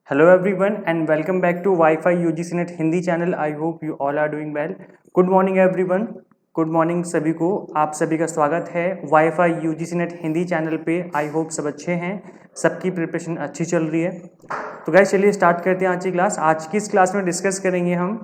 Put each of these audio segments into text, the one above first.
Hello everyone and welcome back to Wi-Fi UGC Net Hindi channel. I hope you all are doing well. Good morning everyone. Good morning सभी को। आप सभी का स्वागत है Wi-Fi UGC Net Hindi channel पे। I hope सब अच्छे हैं, सबकी प्रिपरेशन अच्छी चल रही है। तो गाइस चलिए स्टार्ट करते हैं आज की क्लास। आज की इस क्लास में डिस्कस करेंगे हम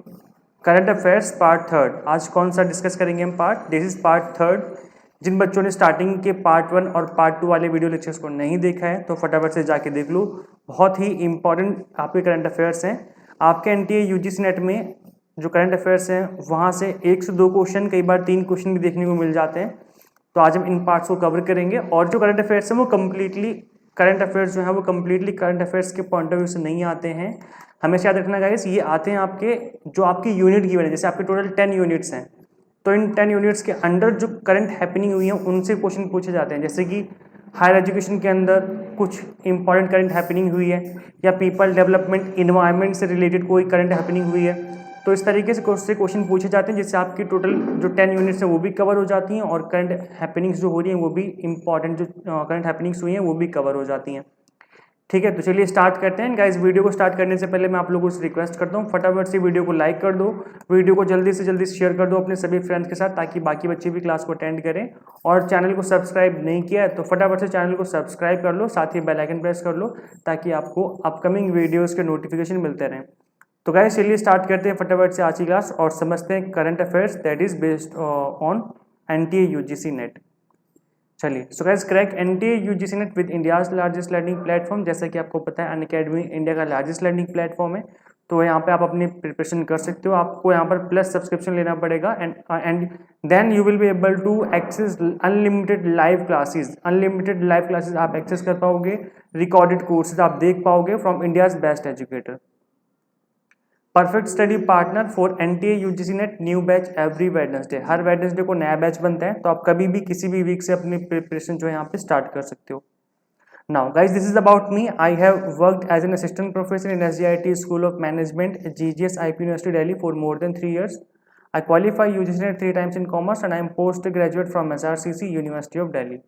करंट अफेयर्स पार्ट थर्ड। आज कौन सा डिस्कस करेंगे हम part, this is part third. जिन बच्चों ने स्टार्टिंग के पार्ट 1 और पार्ट 2 वाले वीडियो लेक्चर्स को नहीं देखा है तो फटाफट से जाके देख लो। बहुत ही इंपॉर्टेंट आपके करंट अफेयर्स हैं। आपके एनटीए यूजीसी नेट में जो करंट अफेयर्स हैं वहाँ से 1 से 2 क्वेश्चन, कई बार 3 क्वेश्चन भी देखने को मिल जाते हैं। तो आज हम इन पार्ट्स को कवर करेंगे। और जो करंट अफेयर्स हैं वो कम्प्लीटली करंट अफेयर्स जो है वो कम्प्लीटली करंट अफेयर्स के पॉइंट ऑफ व्यू से नहीं आते हैं। हमेशा याद रखना गाइस, ये आते हैं आपके जो आपकी यूनिट गिवन है। जैसे आपके टोटल 10 यूनिट्स हैं तो इन 10 यूनिट्स के अंडर जो करंट हैपनिंग हुई है उनसे क्वेश्चन पूछे जाते हैं। जैसे कि हायर एजुकेशन के अंदर कुछ इंपॉर्टेंट करंट हैपनिंग हुई है या पीपल डेवलपमेंट इन्वायरमेंट से रिलेटेड कोई करंट हैपनिंग हुई है, तो इस तरीके से क्वेश्चन पूछे जाते हैं जिससे आपकी टोटल जो 10 यूनिट्स हैं वो भी कवर हो जाती हैं और करंट हैपनिंग्स जो हो रही हैं वो भी इंपॉर्टेंट जो करंट हैपनिंग्स हुई हैं वो भी कवर हो जाती हैं। ठीक है, तो चलिए स्टार्ट करते हैं गाइस। वीडियो को स्टार्ट करने से पहले मैं आप लोगों से रिक्वेस्ट करता हूँ फटाफट से वीडियो को लाइक कर दो, वीडियो को जल्दी से जल्दी शेयर कर दो अपने सभी फ्रेंड्स के साथ ताकि बाकी बच्चे भी क्लास को अटेंड करें। और चैनल को सब्सक्राइब नहीं किया है तो फटाफट से चैनल को सब्सक्राइब कर लो, साथ ही बेल आइकन प्रेस कर लो ताकि आपको अपकमिंग वीडियोज़ के नोटिफिकेशन मिलते रहें। तो गाइस चलिए स्टार्ट करते हैं फटाफट से आज की क्लास और समझते हैं current affairs that is based on NTA UGC NET. चलिए so guys, crack NTA UGC NET with India's largest learning platform. जैसा कि आपको पता है अनअकैडमी इंडिया का लार्जेस्ट लर्निंग प्लेटफॉर्म है। तो यहाँ पे आप अपनी प्रिपरेशन कर सकते हो। आपको यहाँ पर प्लस सब्सक्रिप्शन लेना पड़ेगा and then you will be able to access unlimited live classes. Unlimited live classes आप एक्सेस कर पाओगे, रिकॉर्डेड कोर्सेज आप देख पाओगे from India's best educator. Perfect study partner for NTA UGC NET new batch every Wednesday. हर Wednesday को नया batch बनता है तो आप कभी भी किसी भी वीक से अपनी प्रिपरेशन जो है यहाँ पे स्टार्ट कर सकते हो। Now guys, this is about me. I have worked as an assistant professor in SGIT school of management GGS IP university Delhi for more than 3 years. I qualify UGC NET 3 times in commerce and I am postgraduate from SRCC University of Delhi.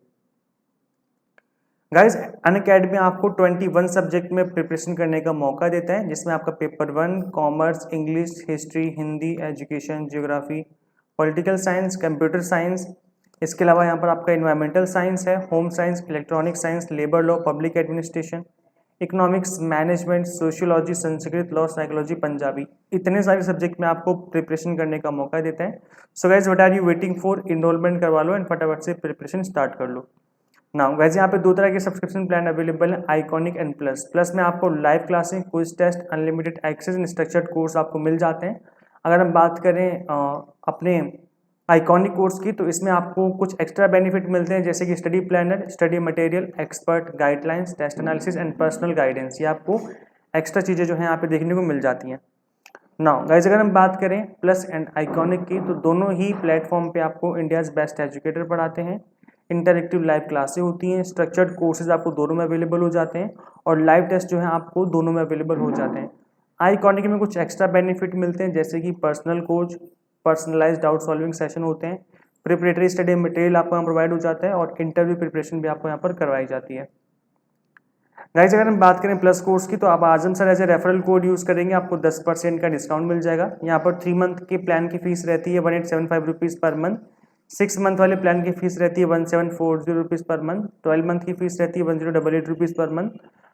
Guys Unacademy आपको 21 subject में preparation करने का मौका देता है जिसमें आपका paper 1 commerce, English, history, Hindi, education, geography, political science, computer science, इसके अलावा यहाँ पर आपका इन्वायरमेंटल साइंस है, home science, electronic science, labour law, public administration, economics, management, sociology, Sanskrit, law, psychology, Punjabi, इतने सारे सब्जेक्ट में आपको प्रिपरेशन करने का मौका देता है। So guys what are you waiting for, enrolment करवा लो एंड फटाफट से प्रिपरेशन स्टार्ट कर लो। नाउ वैसे यहाँ पे 2 तरह के सब्सक्रिप्शन प्लान अवेलेबल है, आइकॉनिक एंड प्लस। प्लस में आपको लाइव क्लासें, quiz test, unlimited access and structured course आपको मिल जाते हैं। अगर हम बात करें अपने आइकॉनिक कोर्स की तो इसमें आपको कुछ एक्स्ट्रा बेनिफिट मिलते हैं जैसे कि study planner, study material, expert guidelines, test analysis and personal guidance. ये आपको एक्स्ट्रा चीज़ें जो है यहाँ पे देखने को मिल जाती हैं। नाउ गाइज अगर हम बात करें प्लस एंड आइकॉनिक की तो दोनों ही प्लेटफॉर्म पे आपको इंडियाज बेस्ट एजुकेटर पढ़ाते हैं। इंटरेक्टिव लाइव क्लासें होती हैं, स्ट्रक्चर्ड कोर्सेज आपको दोनों में अवेलेबल हो जाते हैं और लाइव टेस्ट जो है आपको दोनों में अवेलेबल हो जाते हैं। आइकॉनिक में कुछ एक्स्ट्रा बेनिफिट मिलते हैं जैसे कि personal coach, personalised doubt solving session होते हैं, प्रिपरेटरी स्टडी मटेरियल आपको यहाँ प्रोवाइड हो जाता है और इंटरव्यू प्रिपरेशन भी आपको यहाँ पर करवाई जाती है। गाइस अगर हम बात करें प्लस कोर्स की तो आप Azam sir as a referral code use करेंगे, आपको 10% का डिस्काउंट मिल जाएगा। यहाँ पर 3 मंथ के प्लान की फीस रहती है 1875 रुपीज़ पर मंथ, 6 मंथ वाले प्लान की फीस रहती है 1740 रुपीज़ पर मंथ, 12 मंथ की फीस रहती है 1088 रुपीज़ पर मंथ,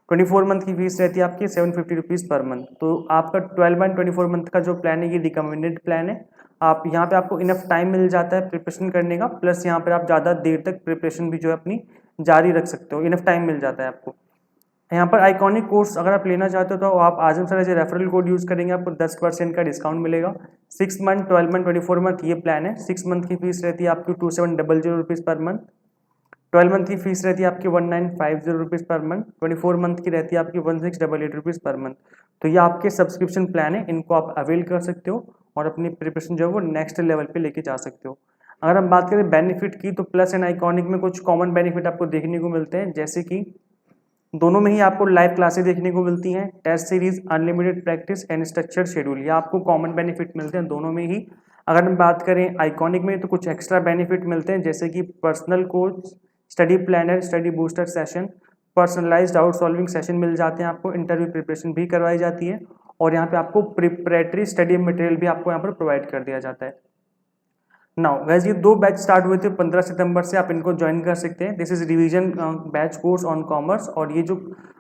24 मंथ की फीस रहती है आपकी 750 रुपीज़ पर मंथ। तो आपका 12 एंड 24 मंथ का जो प्लान है ये रिकमेंडेड प्लान है। आप यहाँ पे आपको इनफ टाइम मिल जाता है प्रिपरेशन करने का, प्लस यहाँ पर आप ज़्यादा देर तक प्रिपरेशन भी जो है अपनी जारी रख सकते हो, इनफ टाइम मिल जाता है आपको। यहाँ पर आइकॉनिक कोर्स अगर आप लेना चाहते हो तो आप Azam sir as a referral code use करेंगे, आपको 10% का डिस्काउंट मिलेगा। 6 मंथ, 12 मंथ, 24 मंथ ये प्लान है। 6 मंथ की फीस रहती है आपकी 2700 रुपीज़ पर मंथ, 12 मंथ की फीस रहती है आपकी 1950 रुपीज़ पर मंथ, 24 मंथ की रहती है आपकी 1688 रुपीज़ पर मंथ। तो ये आपके सब्सक्रिप्शन प्लान है, इनको आप अवेल कर सकते हो और अपनी प्रिपरेशन जो है वो नेक्स्ट लेवल पे लेके जा सकते हो। अगर हम बात करें बेनिफिट की तो प्लस एंड आइकॉनिक में कुछ कॉमन बेनिफिट आपको देखने को मिलते हैं जैसे कि दोनों में ही आपको लाइव क्लासेस देखने को मिलती हैं, test series, unlimited practice and structured schedule, ये आपको कॉमन बेनिफिट मिलते हैं दोनों में ही। अगर हम बात करें आइकॉनिक में तो कुछ एक्स्ट्रा बेनिफिट मिलते हैं जैसे कि personal coach, study planner, study booster session, personalized doubt solving session मिल जाते हैं आपको, इंटरव्यू प्रिपरेशन भी करवाई जाती है और यहाँ पे आपको प्रिपरेटरी स्टडी मटेरियल भी आपको यहाँ पर प्रोवाइड कर दिया जाता है। नाउ गाइस ये 2 बैच स्टार्ट हुए थे 15 सितंबर से, आप इनको ज्वाइन कर सकते हैं। This is revision batch course on commerce, और ये जो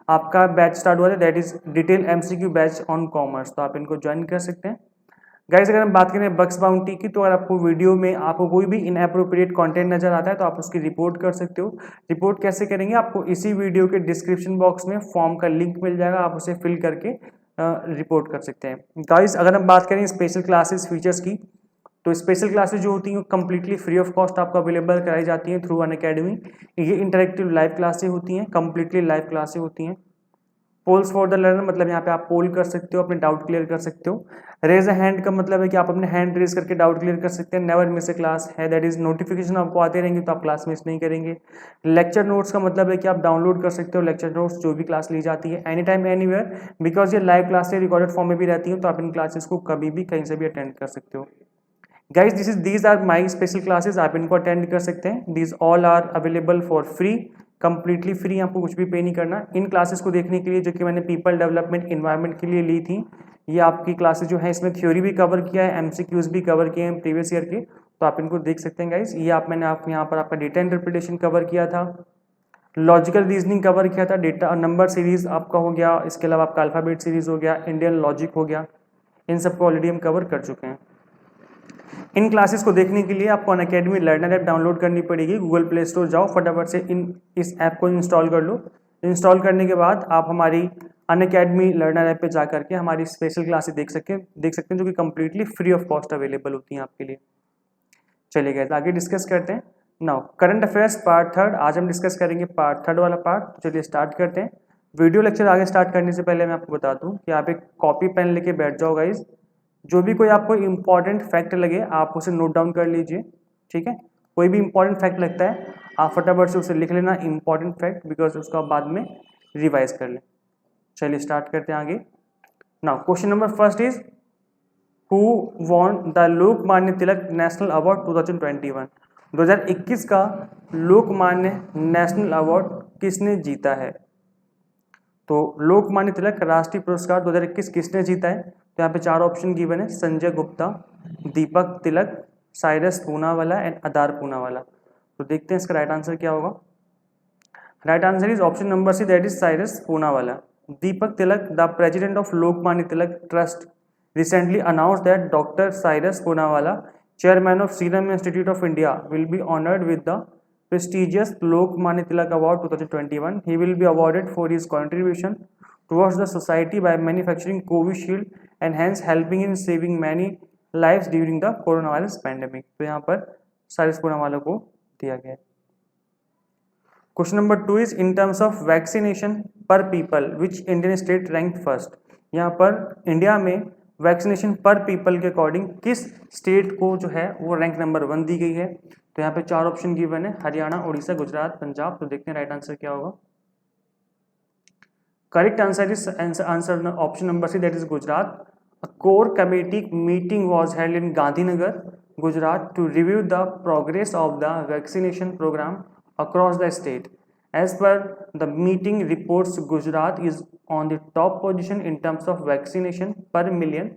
आपका बैच स्टार्ट हुआ था that is detail MCQ batch on commerce, तो आप इनको ज्वाइन कर सकते हैं। गाइस अगर हम बात करें बग्स बाउंटी की, तो अगर आपको वीडियो में आपको कोई भी इनएप्रोप्रिएट कंटेंट नजर आता है तो आप उसकी रिपोर्ट कर सकते हो। रिपोर्ट कैसे करेंगे, आपको इसी वीडियो के डिस्क्रिप्शन बॉक्स में फॉर्म का लिंक मिल जाएगा, आप उसे फिल करके रिपोर्ट कर सकते हैं। गाइस अगर हम बात करें स्पेशल क्लासेस फीचर्स की, तो स्पेशल क्लासेस जो होती हैं कम्प्लीटली फ्री ऑफ कॉस्ट आपको अवेलेबल कराई जाती हैं थ्रू अनअकैडमी। ये इंटरेक्टिव लाइव क्लासेस होती हैं, कम्प्लीटली लाइव क्लासेस होती हैं। पोल्स फॉर द लर्नर मतलब यहाँ पे आप पोल कर सकते हो, अपने डाउट क्लियर कर सकते हो। रेज अ हैंड का मतलब है कि आप अपने हैंड रेज करके डाउट क्लियर कर सकते हैं। नेवर मिस ए क्लास है, दैट इज नोटिफिकेशन आपको आते रहेंगे तो आप क्लास मिस नहीं करेंगे। लेक्चर नोट्स का मतलब है कि आप डाउनलोड कर सकते हो लेक्चर नोट्स जो भी क्लास ली जाती है एनी टाइम एनीवेयर, बिकॉज ये लाइव क्लासेस रिकॉर्डेड फॉर्म में भी रहती हैं, तो आप इन क्लासेस को कभी भी कहीं से भी अटेंड कर सकते हो। Guys these are my special classes, आप इनको अटेंड कर सकते हैं। These all are available for free, completely free, आपको कुछ भी पे नहीं करना। इन क्लासेस को देखने के लिए जो कि मैंने पीपल डेवलपमेंट इन्वायरमेंट के लिए ली थी, ये आपकी क्लासेस जो है इसमें थ्योरी भी कवर किया है, एमसीक्यूज भी कवर किए हैं प्रीवियस ईयर के, तो आप इनको देख सकते हैं गाइज। ये मैंने यहाँ पर आपका डेटा इंटरप्रिटेशन कवर किया था, लॉजिकल रीजनिंग कवर किया था, डेटा नंबर सीरीज आपका हो गया, इसके अलावा आपका अल्फाबेट सीरीज हो गया, इंडियन लॉजिक हो गया, इन सबको ऑलरेडी हम कवर कर चुके हैं। इन क्लासेस को देखने के लिए आपको अनअकैडमी लर्नर ऐप डाउनलोड करनी पड़ेगी। गूगल प्ले स्टोर जाओ, फटाफट से इस ऐप को इंस्टॉल कर लो। इंस्टॉल करने के बाद आप हमारी अनअकैडमी लर्नर ऐप पे जा करके हमारी स्पेशल क्लासेस देख सकते हैं जो कि completely free of cost available होती हैं आपके लिए। चलिए गए आगे डिस्कस करते हैं। नाउ करंट अफेयर्स पार्ट 3, आज हम डिस्कस करेंगे पार्ट 3 वाला पार्ट। तो चलिए स्टार्ट करते हैं। वीडियो लेक्चर आगे स्टार्ट करने से पहले मैं आपको बता दूं कि आप एक कॉपी पेन लेके बैठ जाओ गाइज। जो भी कोई आपको इंपॉर्टेंट फैक्ट लगे आप उसे नोट डाउन कर लीजिए, ठीक है। कोई भी इंपॉर्टेंट फैक्ट लगता है आप फटाफट से उसे लिख लेना, इंपॉर्टेंट फैक्ट, बिकॉज उसको आप बाद में रिवाइज कर लें। चलिए स्टार्ट करते हैं आगे। Now question number first is who won the Lokmanya Tilak national award 2021। 2021 का लोकमान्य नेशनल अवार्ड किसने जीता है। तो लोकमान्य तिलक राष्ट्रीय पुरस्कार 2021 किसने जीता है, तो यहाँ पे 4 ऑप्शन गिवन है, संजय गुप्ता, दीपक तिलक, साइरस पूनावाला एंड अदार पूनावाला। तो देखते हैं इसका राइट आंसर क्या होगा। Right answer is option number C, that is Cyrus Poonawalla. Deepak Tilak, the president of Lokmanya Tilak trust recently announced that Dr. Cyrus Poonawalla, chairman of Serum Institute of India, will be honored with the prestigious Lokmanya Tilak Award 2021. He will be awarded for his contribution towards the society by manufacturing Covishield and hence helping in saving many lives during the coronavirus pandemic. तो यहाँ पर साइरस पूनावाला को दिया गया है। Question number 2 is in terms of vaccination per people which Indian state rank first. यहाँ पर India में वैक्सीनेशन पर पीपल के अकॉर्डिंग किस स्टेट को जो है वो रैंक नंबर 1 दी गई है। तो यहाँ पे 4 ऑप्शन गिवन है, हरियाणा, उड़ीसा, गुजरात, पंजाब। तो देखते हैं राइट आंसर क्या होगा। Correct answer is answer option number C, that is Gujarat. A core committee meeting was held in Gandhinagar, Gujarat to review the progress of the vaccination program across the state. As per the meeting reports, Gujarat is on the top position in terms of vaccination per million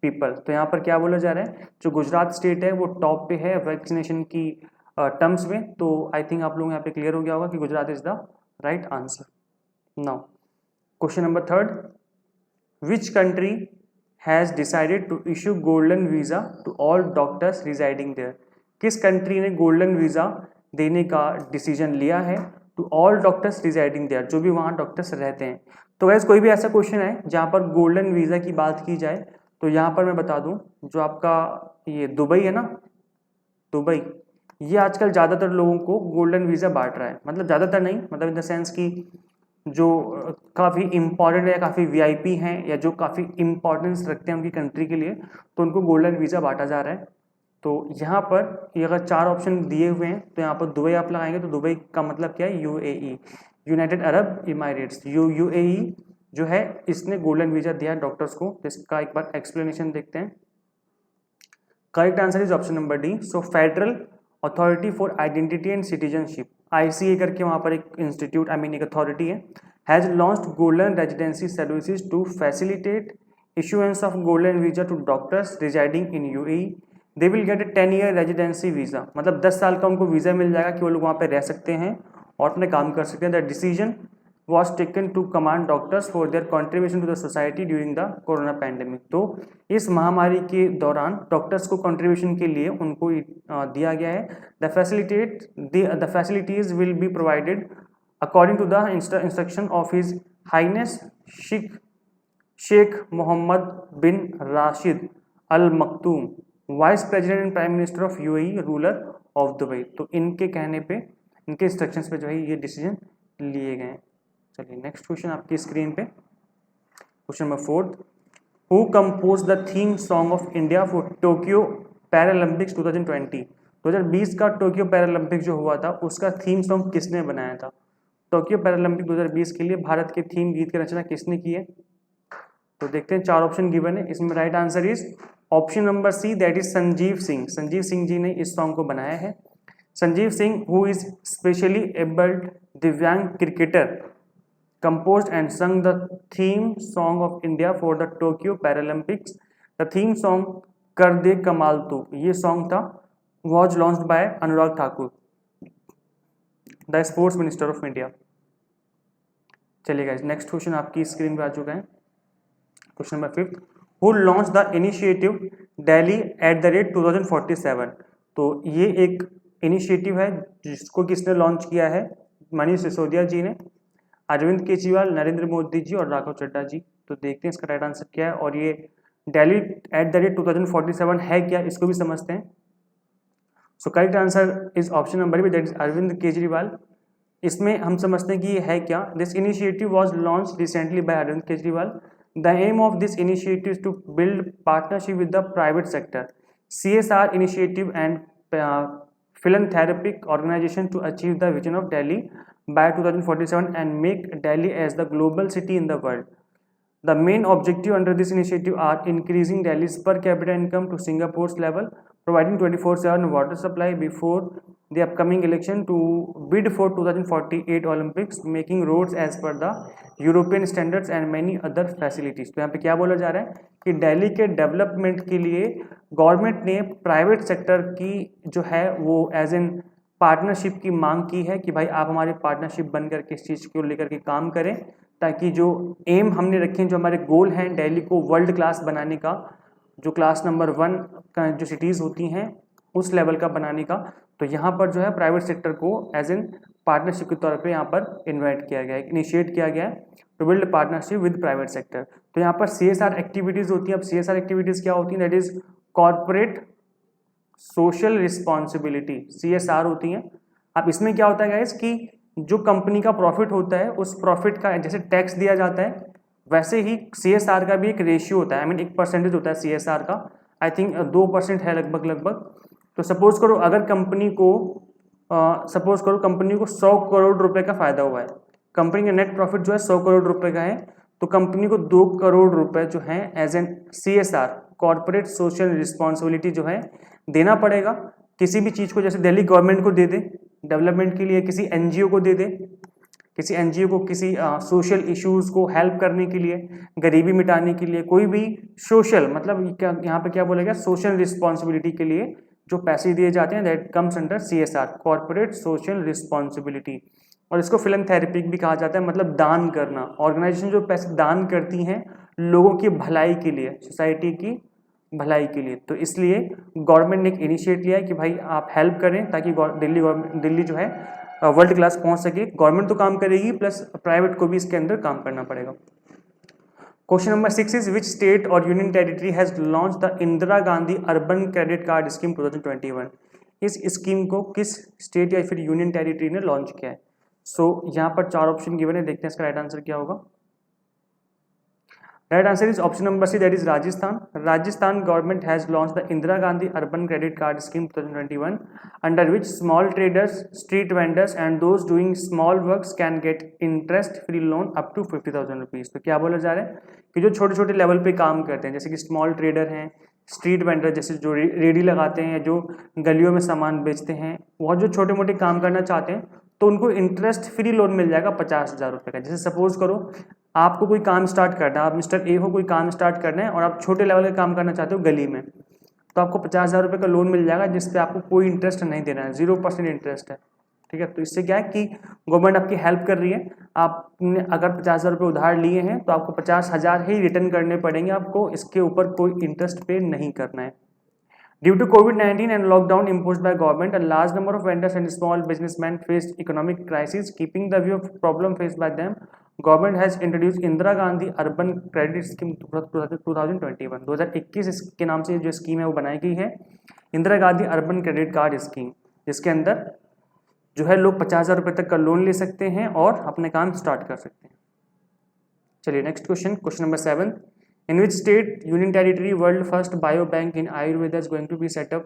people. तो यहाँ पर क्या बोला जा रहा है, जो Gujarat state है वो टॉप पे है वैक्सीनेशन की टर्म्स में। तो आई थिंक आप लोग यहाँ पे क्लियर हो गया होगा कि Gujarat is the right answer. Now question number 3, which country has decided to issue golden visa to all doctors residing there। किस कंट्री ने गोल्डन वीज़ा देने का डिसीजन लिया है to all doctors residing there, जो भी वहाँ डॉक्टर्स रहते हैं। तो वैसे कोई भी ऐसा क्वेश्चन है जहाँ पर गोल्डन वीज़ा की बात की जाए, तो यहाँ पर मैं बता दूँ जो आपका ये दुबई है ना, दुबई ये आजकल ज़्यादातर लोगों को गोल्डन वीज़ा बांट रहा है। मतलब ज़्यादातर नहीं, मतलब इन द सेंस कि जो काफ़ी इम्पॉर्टेंट है, काफ़ी वीआईपी हैं या जो काफ़ी इम्पोर्टेंस रखते हैं उनकी कंट्री के लिए, तो उनको गोल्डन वीज़ा बांटा जा रहा है। तो यहाँ पर ये अगर 4 ऑप्शन दिए हुए हैं तो यहाँ पर दुबई आप लगाएंगे तो दुबई का मतलब क्या है, यूएई, यूनाइटेड अरब इमारेट्स। यूएई जो है इसने गोल्डन वीज़ा दिया डॉक्टर्स को। इसका एक बार एक्सप्लेनेशन देखते हैं। Correct answer is option number D. So federal authority for identity and citizenship, ICA करके वहाँ पर एक इंस्टीट्यूट एक अथॉरिटी है, has launched golden residency services to facilitate issuance of golden visa to doctors residing in UAE. They will get a 10-year residency visa. मतलब 10 साल का उनको वीज़ा मिल जाएगा कि वो लोग वहाँ पे रह सकते हैं और अपने काम कर सकते हैं. The decision was taken to commend doctors for their contribution to the society during the corona pandemic. तो इस महामारी के दौरान डॉक्टर्स को कंट्रीब्यूशन के लिए उनको दिया गया है. The facilities will be provided according to the instruction of His Highness Sheikh Mohammed bin Rashid Al Maktoum, vice president and prime minister of UAE, ruler of Dubai. तो इनके कहने पे, इनके इंस्ट्रक्शंस पे जो है ये डिसीजन लिए गए हैं. चलिए नेक्स्ट क्वेश्चन आपकी स्क्रीन पे, question number 4. Who compose the theme song of India for Tokyo Paralympics 2020? 2020 का टोक्यो पैरालंपिक जो हुआ था उसका थीम सॉन्ग किसने बनाया था? टोक्यो पैरालंपिक 2020 के लिए भारत के थीम गीत की रचना किसने की है? तो देखते हैं, 4 ऑप्शन गिवन है. इसमें right answer is option number C, that is Sanjeev Singh. Sanjeev Singh ji ने इस सॉन्ग को बनाया है. Sanjeev Singh, who is specially abled divyang cricketer, composed and sung the theme song of India for the Tokyo Paralympics. The theme song कर दे कमाल तू, ये सॉन्ग था, was launched by Anurag Thakur, the sports minister of India. चलिए गाइस, नेक्स्ट क्वेश्चन आपकी screen पे आ चुका है. Question number 5. Who launch the initiative Delhi @ 2047? तो ये एक इनिशिएटिव है जिसको किसने लॉन्च किया है? मनीष सिसोदिया जी ने, अरविंद केजरीवाल, नरेंद्र मोदी जी और राघव चड्ढा जी. तो देखते हैं इसका राइट आंसर क्या है, और ये दिल्ली @ 2047 है क्या, इसको भी समझते हैं. So correct answer is option number B, that is Arvind Kejriwal. इसमें हम समझते हैं कि ये है क्या. This initiative was launch recently by Arvind Kejriwal. The aim of this initiative is to build partnership with the private sector, CSR initiative and philanthropic organization to achieve the vision of Delhi by 2047 and make Delhi as the global city in the world. The main objective under this initiative are increasing Delhi's per capita income to Singapore's level, providing 24/7 water supply before the upcoming election, to bid for 2048 Olympics, making roads as per the European standards and many other facilities. तो यहाँ पे क्या बोला जा रहा है कि दिल्ली के डेवलपमेंट के लिए गवर्नमेंट ने प्राइवेट सेक्टर की जो है वो एज एन पार्टनरशिप की मांग की है कि भाई आप हमारे पार्टनरशिप बनकर के इस चीज़ को लेकर के काम करें, ताकि जो एम हमने रखे हैं, जो हमारे गोल हैं दिल्ली को वर्ल्ड क्लास बनाने का, जो क्लास नंबर 1 का जो सिटीज़ होती हैं उस लेवल का बनाने का, तो यहाँ पर जो है प्राइवेट सेक्टर को एज एन पार्टनरशिप के तौर पे यहाँ पर इन्वाइट किया गया है, इनिशिएट किया गया है to build partnership with private sector. तो यहाँ पर CSR एक्टिविटीज़ होती हैं. अब CSR एक्टिविटीज़ क्या होती हैं? That is corporate social responsibility, CSR होती हैं. अब इसमें क्या होता है गाइस कि जो कंपनी का प्रॉफिट होता है उस प्रॉफिट का जैसे टैक्स दिया जाता है, वैसे ही CSR का भी एक रेशियो होता है, एक परसेंटेज होता है CSR का. आई थिंक 2% है लगभग. तो सपोज करो अगर कंपनी को 100 करोड़ रुपए का फायदा हुआ है, कंपनी का नेट प्रॉफिट जो है 100 करोड़ रुपए का है, तो कंपनी को 2 करोड़ रुपए जो है as an CSR, corporate social responsibility जो है देना पड़ेगा. किसी भी चीज़ को जैसे दिल्ली गवर्नमेंट को दे दे डेवलपमेंट के लिए, किसी NGO को दे दे, किसी NGO को किसी सोशल इश्यूज़ को हेल्प करने के लिए, गरीबी मिटाने के लिए, कोई भी सोशल, मतलब क्या यहाँ पे क्या बोलेगा, सोशल रिस्पॉन्सिबिलिटी के लिए जो पैसे दिए जाते हैं, that comes under CSR, corporate social responsibility. और इसको फिलैंथ्रोपिक भी कहा जाता है, मतलब दान करना. ऑर्गेनाइजेशन जो पैसे दान करती हैं लोगों की भलाई के लिए, सोसाइटी की भलाई के लिए. तो इसलिए गवर्नमेंट ने एक इनिशिएट लिया है कि भाई आप हेल्प करें ताकि दिल्ली जो है वर्ल्ड क्लास पहुंच सके. गवर्नमेंट तो काम करेगी, प्लस प्राइवेट को भी इसके अंदर काम करना पड़ेगा. Question number 6 is which state or union territory has launch the Indira Gandhi urban credit card scheme 2021? इस स्कीम को किस स्टेट या फिर यूनियन टेरिटरी ने लॉन्च किया है? सो यहाँ पर 4 ऑप्शन गिवन है, देखते हैं इसका राइट आंसर क्या होगा. Right answer is option number C, that is Rajasthan. Rajasthan government has launch the Indira Gandhi urban credit card scheme 2021, under which small traders, street vendors and those doing small works can get interest free loan up to 50,000 rupees. तो क्या बोला जा रहा है कि जो छोटे छोटे लेवल पे काम करते हैं, जैसे कि स्मॉल ट्रेडर हैं, स्ट्रीट वेंडर जैसे जो रेडी लगाते हैं, जो गलियों में सामान बेचते हैं, वो जो छोटे मोटे काम करना चाहते हैं, तो उनको इंटरेस्ट फ्री लोन मिल जाएगा 50,000 रुपये का। जैसे सपोज करो आपको कोई काम स्टार्ट करना है, आप मिस्टर ए हो, कोई काम स्टार्ट करना है और आप छोटे लेवल का काम करना चाहते हो गली में, तो आपको 50,000 रुपये का लोन मिल जाएगा जिसपे आपको कोई इंटरेस्ट नहीं देना है, 0% इंटरेस्ट है। ठीक है, तो इससे क्या है कि गवर्नमेंट आपकी हेल्प कर रही है। आपने अगर 50,000 रुपये उधार लिए हैं तो आपको 50,000 ही रिटर्न करने पड़ेंगे, आपको इसके ऊपर कोई इंटरेस्ट पे नहीं करना है। Due to COVID-19 and lockdown imposed by government, a large number of vendors and small businessmen faced economic crisis. Keeping the view of problem faced by them, government has introduced Indira Gandhi Urban Credit Scheme 2021. 2021 इसके नाम से जो scheme है वो बनाई गई है, Indira Gandhi urban credit card scheme, जिसके अंदर जो है लोग 50,000 रुपये तक का लोन ले सकते हैं और अपने काम स्टार्ट कर सकते हैं। चलिए next question, question number 7, in which state union territory world first bio bank in Ayurveda is going to be set up?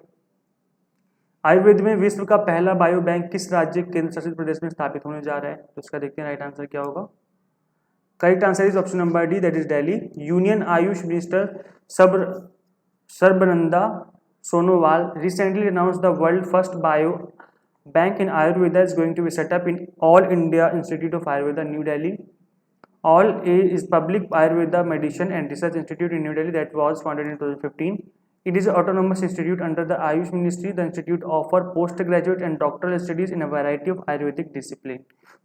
Ayurveda में विश्व का पहला बायो बैंक किस राज्य केंद्र शासित प्रदेश में स्थापित होने जा रहा है? तो इसका देखते हैं राइट आंसर क्या होगा। Correct answer is option number D, that is Delhi. Union Ayush minister Sarbananda Sonowal recently announced the world first bio bank in Ayurveda is going to be set up in All India Institute of Ayurveda, New Delhi. All A is public Ayurveda medicine and research institute in New Delhi that was founded in 2015. It is an autonomous institute under the Ayush Ministry. The institute offer postgraduate and doctoral studies in a variety of Ayurvedic discipline.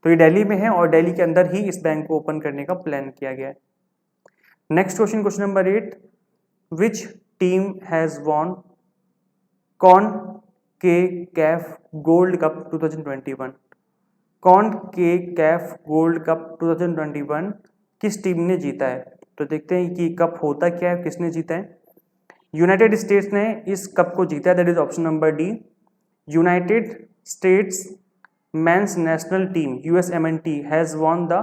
तो ये दिल्ली में है और दिल्ली के अंदर ही इस bank को open करने का प्लान किया गया है। Next question, question number 8, which team has won CONCACAF gold cup 2021? CONCACAF gold cup 2021 किस टीम ने जीता है? तो देखते हैं कि कप होता क्या है, किसने जीता है। यूनाइटेड स्टेट्स ने इस कप को जीता है, that is option number D. United states mains national team USMNT has won the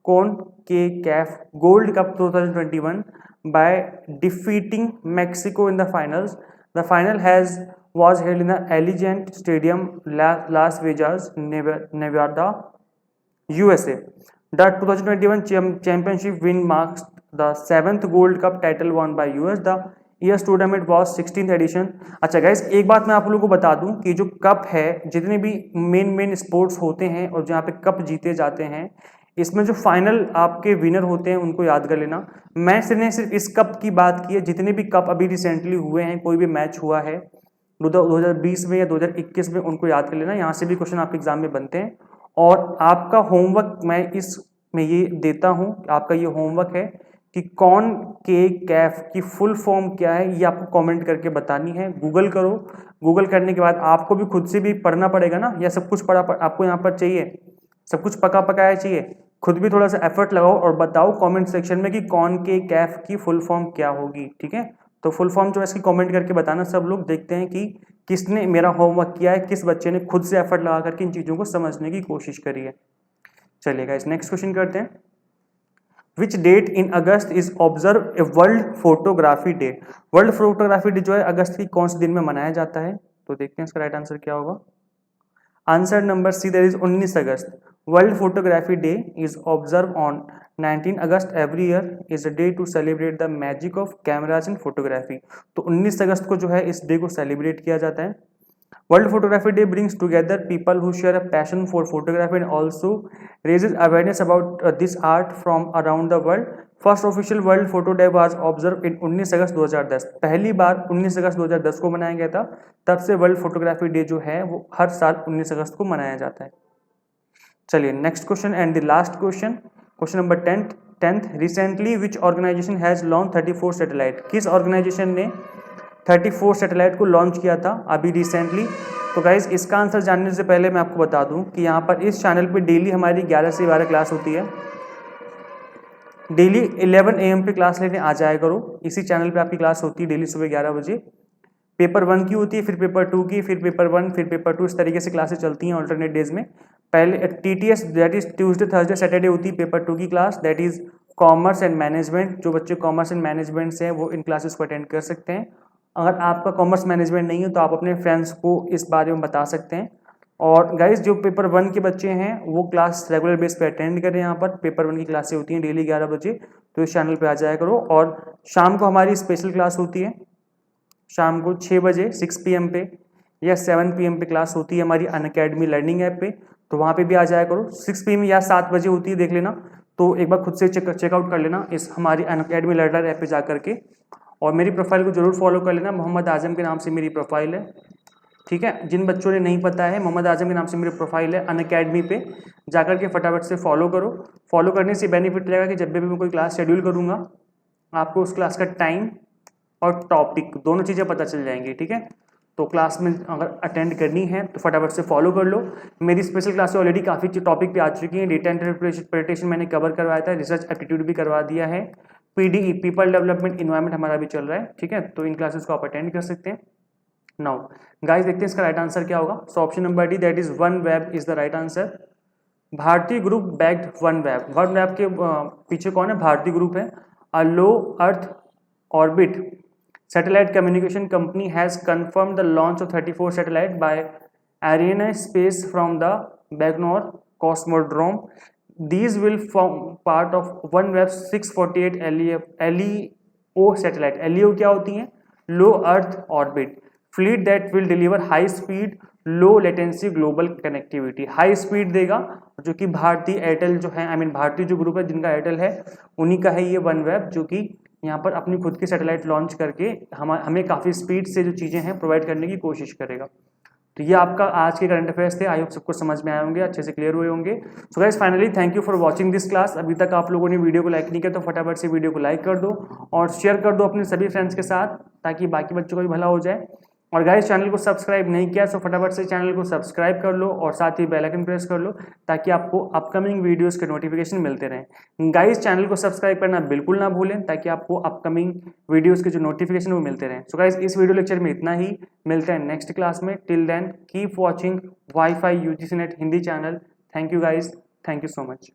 CONCACAF gold cup 2021 by defeating Mexico in the finals. The final was held in the Allegiant Stadium, Las Vegas, Nevada, USA. The 2021 championship win marks the 7th Gold Cup title won by US. The year's tournament was 16th edition. अच्छा guys, एक बात मैं आप लोगों को बता दूं कि जो कप है, जितने भी मेन स्पोर्ट्स होते हैं और जहाँ पे कप जीते जाते हैं, इसमें जो फाइनल आपके विनर होते हैं उनको याद कर लेना। मैं सिर्फ इस कप की बात की है, जितने भी कप अभी रिसेंटली हुए हैं, कोई भी मैच हुआ है 2020 में या 2021 में, उनको याद कर लेना। यहाँ से भी क्वेश्चन आपके एग्जाम में बनते हैं। और आपका होमवर्क मैं इसमें ये देता हूँ, आपका ये होमवर्क है कि CONCACAF की फुल फॉर्म क्या है, ये आपको कमेंट करके बतानी है। गूगल करो, गूगल करने के बाद आपको भी खुद से भी पढ़ना पड़ेगा ना, या सब कुछ पढ़ा आपको यहाँ पर चाहिए, सब कुछ पका पकाया चाहिए। खुद भी थोड़ा सा एफर्ट लगाओ और बताओ कमेंट सेक्शन में कि CONCACAF की फुल फॉर्म क्या होगी। ठीक है, तो फुल फॉर्म जो है इसकी कमेंट करके बताना सब लोग। देखते हैं कि किसने मेरा होमवर्क किया है, किस बच्चे ने खुद से एफर्ट लगा करके इन चीज़ों को समझने की कोशिश करी है। चलिएगा इस नेक्स्ट क्वेश्चन करते हैं। Which date in August is observe a world photography day? World photography day जो है अगस्त की कौन से दिन में मनाया जाता है? तो देखते हैं इसका राइट आंसर क्या होगा। Answer number C, that is 19 August. World photography day is observe on 19 August every year, is a day to celebrate the magic of cameras in photography. तो 19 अगस्त को जो है इस डे को सेलिब्रेट किया जाता है। World photography day brings together people who share a passion for photography and also raises awareness about this art from around the world. First official world photo day was observe in 19 अगस्त 2010। पहली बार 19 अगस्त 2010 को मनाया गया था। तब से world photography day जो है वो हर साल 19 अगस्त को मनाया जाता है। चलिए next question and the last question, question number 10th। Recently which organisation has launch 34 satellite? किस ऑर्गेनाइजेशन ने 34 सैटेलाइट को लॉन्च किया था अभी रिसेंटली? तो गाइज इसका आंसर जानने से पहले मैं आपको बता दूं कि यहाँ पर इस चैनल पे डेली हमारी 11 से 12 क्लास होती है। डेली 11 AM पे क्लास लेने आ जाया करो। इसी चैनल पे आपकी क्लास होती है डेली सुबह 11 बजे। पेपर 1 की होती है, फिर पेपर 2 की, फिर पेपर 1, फिर पेपर 2, इस तरीके से क्लासेस चलती हैं ऑल्टरनेट डेज में। पहले TTS that is Tuesday Thursday Saturday होती है पेपर 2 की class, that is commerce and management. जो बच्चे कॉमर्स एंड मैनेजमेंट से हैं वो इन क्लासेस को अटेंड कर सकते हैं। अगर आपका कॉमर्स मैनेजमेंट नहीं है तो आप अपने फ्रेंड्स को इस बारे में बता सकते हैं। और गाइज जो पेपर 1 के बच्चे हैं वो क्लास रेगुलर बेस पे अटेंड करें। यहाँ पर पेपर 1 की क्लासें होती हैं डेली 11 बजे, तो इस चैनल पे आ जाया करो। और शाम को हमारी स्पेशल क्लास होती है, शाम को 6 बजे 6 PM पे या 7 PM पे क्लास होती है हमारी अनअकैडमी लर्निंग ऐप पे। तो वहाँ पे भी आ जाया करो। 6 PM या 7 बजे होती है, देख लेना। तो एक बार खुद से चेकआउट कर लेना इस हमारी अनअकैडमी लर्नर ऐप पे जा करके, और मेरी प्रोफाइल को जरूर फॉलो कर लेना। मोहम्मद आजम के नाम से मेरी प्रोफाइल है, ठीक है। जिन बच्चों ने नहीं पता है, मोहम्मद आजम के नाम से मेरी प्रोफाइल है अनअकैडमी पे, जाकर के फटाफट से फॉलो करो। फॉलो करने से बेनिफिट रहेगा कि जब भी मैं कोई क्लास शेड्यूल करूँगा आपको उस क्लास का टाइम और टॉपिक दोनों चीज़ें पता चल जाएंगी, ठीक है। तो क्लास में अगर अटेंड करनी है तो फटाफट से फॉलो कर लो। मेरी स्पेशल क्लास ऑलरेडी काफ़ी टॉपिक पे आ चुकी हैं। डेटा इंटरप्रिटेशन मैंने कवर करवाया था, रिसर्च एप्टीट्यूड भी करवा दिया है, पीडीई पीपल डेवलपमेंट इन्वायरमेंट हमारा भी चल रहा है, ठीक है। तो इन क्लासेस को आप अटेंड कर सकते हैं। नाउ गाइस देखते हैं इसका राइट आंसर क्या होगा। So option number D, that is OneWeb is the right answer. भारतीय ग्रुप बैक्ड OneWeb। OneWeb के पीछे कौन है? भारतीय ग्रुप है। A low earth orbit satellite communication company has confirmed the launch of 34 satellite by Arianespace from the Baikonur Cosmodrome. These will form part of OneWeb's 648 LEO satellite. LEO क्या होती हैं? Low Earth Orbit fleet that will deliver high speed low latency global connectivity. High speed देगा, जो कि भारतीय Airtel जो है, भारतीय जो ग्रुप है जिनका एयरटेल है, उन्हीं का है ये OneWeb, जो कि यहाँ पर अपनी खुद की सैटेलाइट लॉन्च करके हमें काफ़ी स्पीड से जो चीज़ें हैं प्रोवाइड करने की कोशिश करेगा। तो ये आपका आज के करंट अफेयर्स थे। आई होप सबको समझ में आए होंगे, अच्छे से क्लियर हुए होंगे। So guys finally thank you for watching this class. अभी तक आप लोगों ने वीडियो को लाइक नहीं किया तो फटाफट से वीडियो को लाइक कर दो और शेयर कर दो अपने सभी फ्रेंड्स के साथ, ताकि बाकी बच्चों का भी भला हो जाए। और गाइस चैनल को सब्सक्राइब नहीं किया तो फटाफट से चैनल को सब्सक्राइब कर लो और साथ ही बेल आइकन प्रेस कर लो, ताकि आपको अपकमिंग वीडियोस के नोटिफिकेशन मिलते रहें। गाइस चैनल को सब्सक्राइब करना बिल्कुल ना भूलें, ताकि आपको अपकमिंग वीडियोस के जो नोटिफिकेशन वो मिलते रहें। सो गाइस इस वीडियो लेक्चर में इतना ही, मिलते हैं नेक्स्ट क्लास में। Till then keep watching WiFi UGC NET Hindi channel. Thank you guys, thank you so much.